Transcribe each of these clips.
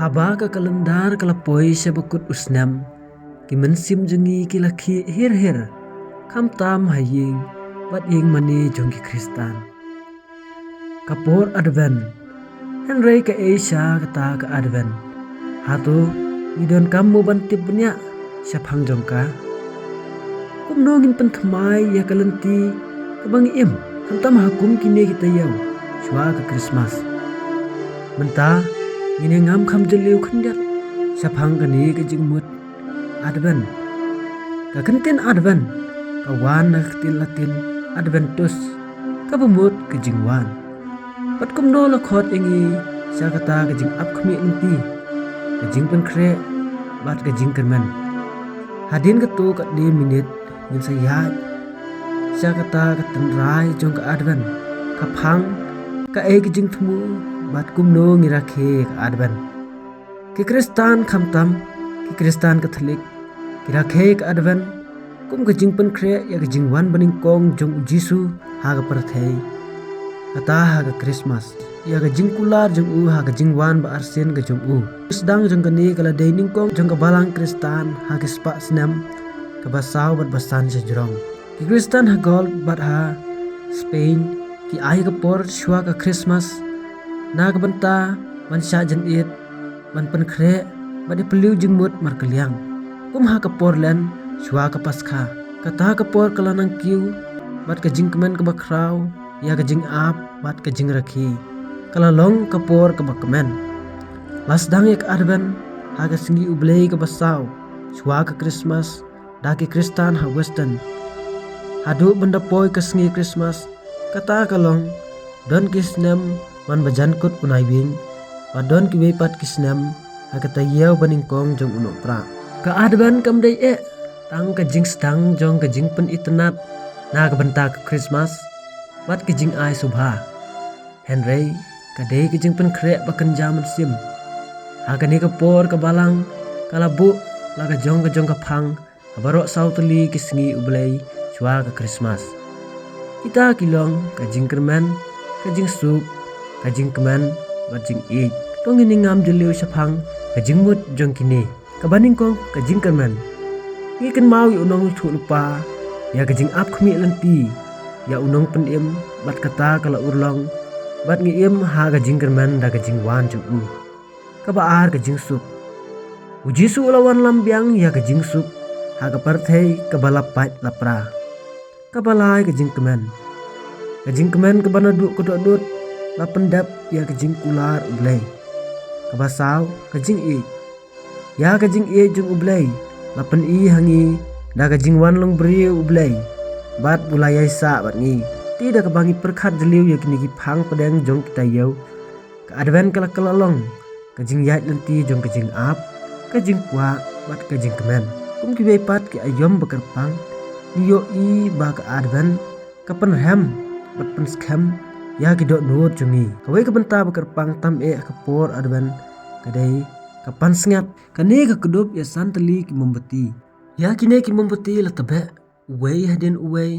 Haba ka kalendar kalapoi sebekut usnam ki mensim jengi ki laki hir kam tam haying bat ying mani jongki Kristan kapor advent henry ka Asia kata ka advent hatu idon kamu bantip benya syapang jongka kumnongin pentemai ya kalenti kabang im hantam hakum kini kita yau shwa ka Christmas menta ini ngam kham jeliu khanjat syapang kani ka jingmut advent ka kentin advent ka wan na khtil latin adventus ka bumut ka jingwan pat kumno la khot ingi syakata ka jing ap khmi lenti ka jing pen khre bat ka jing kerman hadin ka tu ka di minit ngin sayat syakata ka tenrai jong ka advent ka phang ka e ka jing thmu bat kumno ngirakhe ka advent ki Kristan khamtam ki Kristan Katolik ki rakhe ka advent kum ka jing pen khre ya ka jing wan baning kong jong Jisu ha ka parthei kata ha ka Christmas ya ka jing kular jong u ha ka jing wan ba arsen ka jong u sedang jong ka ni kala deining kong jong ka balang Kristan ha ka spa snam ka basau bat basan sa jurong ki Kristan ha gol bat ha Spain ki ai ka por shwa ka Christmas na ka banta man sha jan it man pen khre ba de peliu jingmut mar kaliang kum ha ka porlen shwa ka paskha kata ka por kalanang kiu bat ka jingkmen ka bakrau ya ka jing ap bat ka jing rakhi kala long ka por ka bakmen lasdang ek advent ha ka singi ublei ka basau shwa ka Christmas da ki Kristan ha western hadu benda poi ka singi Christmas kata kalong don kisnem man bajankut unai wing padon ki wepat kisnem hakata yeu baning kong jong uno pra ka advent kam dei e tang ka jing stang jong ka jing pen itnat na ka benta ka Christmas bat ki jing ai subha henry ka dei ki jing pen khre bakan jaman sim ha ka ni ka por ka balang kala bu la ka jong ka phang abarok sautli ki singi ublei chwa ka Christmas kita kilong ka jing kerman ka jing sup ka jing keman bat jing ik tong ini ngam jeliu syapang ka jing mut jong kini ka baning kong ka jing kerman ngi ken mau yu unong thu lupa ya ka jing ap khmi lenti ya unong pen im bat kata kala urlong bat ngi im ha ka jing kerman da ka jing wan jong u ka baar ka jing sup uji su lawan lambiang ya ka jing sup ha ka parthei ka balapat lapra ka balai ka jing keman ka banadu ko dot la pendap ya ka jing kular ublei ka basau ka jing i ya ka jing i jung ublei la pen i hangi da ka jing wan long bri ublei bat bulai sa bat ngi tidak ka bangi perkhat jeliu ya kini ki phang pedang jong kita yau ka advent kala kala long ka jing yat lenti jong ka jing ap ka jing kwa bat ka jing kemen kum ki bepat ki ayom bakar pang niyo i ba ka advent ka pen hem bat pen skam ya ki dot nur jungi kawai ka benta bakar pang tam e ka por advent kadai ka pan sngat kane ka kedup ya santali ki mombeti ya kine ki mombeti la tabe uwei hadin uwei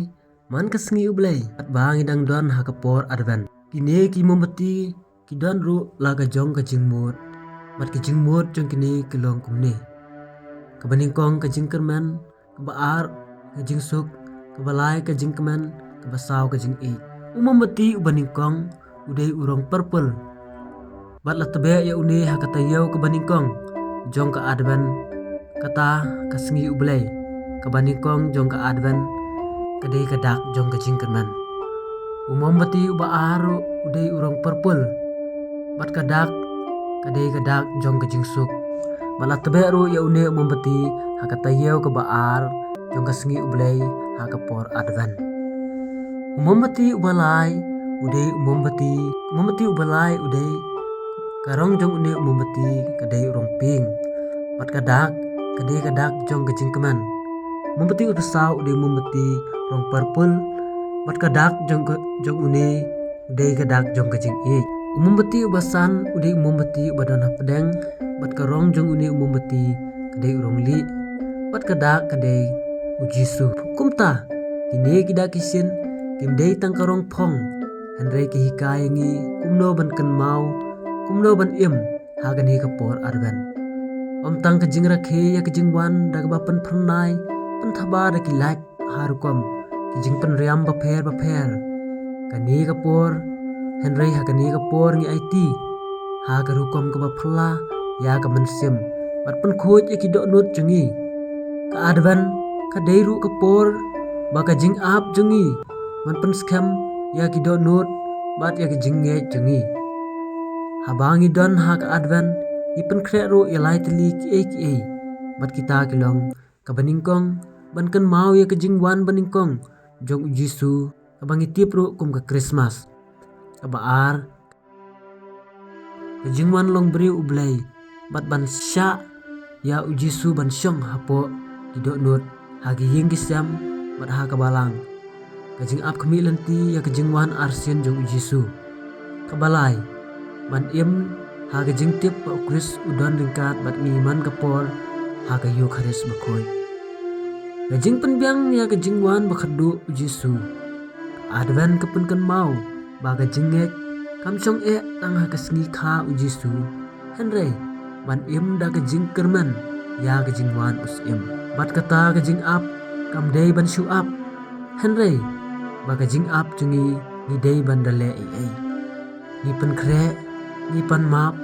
man ka sngi ublei at bang idang don ha ka por advent kine ki mombeti ki don ru la ka jong ka jingmut mat ki jingmut jong kine ki long kumne ka baning kong ka jing kerman ka baar ka jing suk ka balai ka jing keman ka basau ka jing e umambati ubaning kong udai urong purple bat la tabe ya une ha kata yau ka baning kong jong ka advent kata ka singi ublei ka baning kong jong ka advent kadai ka dak jong ka jingkerman umambati uba aru udai urong purple bat ka dak kadai ka dak jong ka jingsuk bat la tabe ru ya une umambati ha kata yau ka baar jong ka singi ublei ha ka por advent umambati ubalai udai karong jong une umambati kadai urong ping bat kadak kadai kadak jong ka jingkeman umambati ubasau udai umambati rong purple bat kadak jong une udai kadak jong ka jing e umambati ubasan udai umambati ubadona pedang bat karong jong une umambati kadai urong li bat kadak kadai ujisu kumta kini kidak kisin kimdei tangkarong pong henry ki hikai ngi kumno ban kan mau kumno ban im hagani kapor Advent. Om tang kajing rakhe ya kajing wan dag bapan pernai penthaba da ki light harukom kajing penriam baper kani kapor Henry hagani kapor ngi IT hagarukom ka bapla ya ka mensim bat pen khoj ya ki do nut jungi ka Advent ka deiru kapor ba kajing ap jungi man pen scam ya ki do nut bat ya kajing nge jungi habangi don ha ka Advent ipen krero ilai teli ki bat kita kilong kabaningkong bankan mau ya kejing wan baningkong jong Jisu kabangi tipro kum ka Christmas kabaar kejing wan long beri ublay bat ban sya ya Jisu ban syong hapo didok nut hagi ying kisam bat ha kabalang kejing ap kemi lenti ya kejing wan arsien jong Jisu kabalai ban im ha kejing tip pa Chris udon ringkat bat ngiman kapor ha kayu kharis bakoy kejing penbiang ya kejing wan bakhadu Jisu Advent kepenkan mau ba kejing ngek kam syong tang ha kasngi kha Jisu Henry ban im da kejing kerman ya kejing wan us im bat kata kejing ap kam dei ban shu ap Henry ba kejing ap jungi ni dei ban dale ni pen kre ni pan map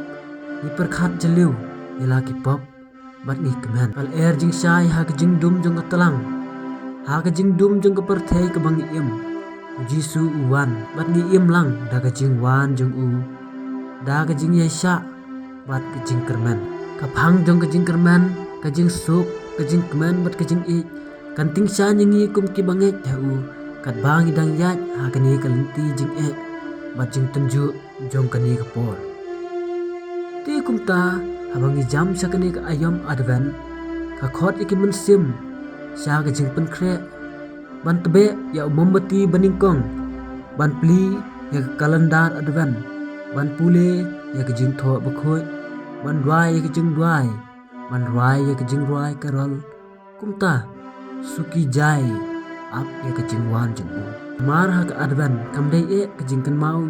ni perkhat jeliu ila ki pop bat ni kemen al jing sai ha kejing dum jong katalang ha kejing dum jong kaperthei ka bangi im Jisu uwan bat ni im lang da kejing wan jong da kejing yesha bat kejing kermen kaphang jong kejing kermen kejing sup kejing kemen bat kejing kanting sa nyangi kum ki banget tau kat bangi dang yat ha kani kalenti jing bat jing tenju jong kani kapor ti kumta habangi jam sakani ka ayam Advent ka khot iki mensim sa ka jing penkre ban tebe ya mombati baningkong ban pli ya kalendar Advent ban pule ya ka jing tho bakhoi ban dwai ya ka jing dwai ban rwai ya ka jing rwai karol kumta suki jai ap ya ka jing wan jing mar ha ka Advent kam dei ka jing kan mau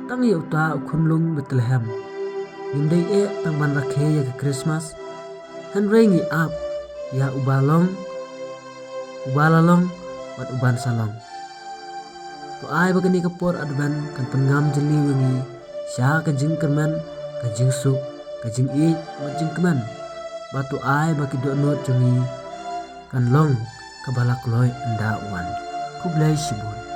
tang ya uta khunlung Bethlehem Nimdai tang ban rakhe ya ke Christmas Henry ngi ap ya ubalalong bat uban salong to ai bagani kapor Advent kan pengam jeli wengi sya ka jing kerman ka jing suk ka jing bat jing keman batu ai baki do not jungi kan long kabalak loy enda wan kublai shibun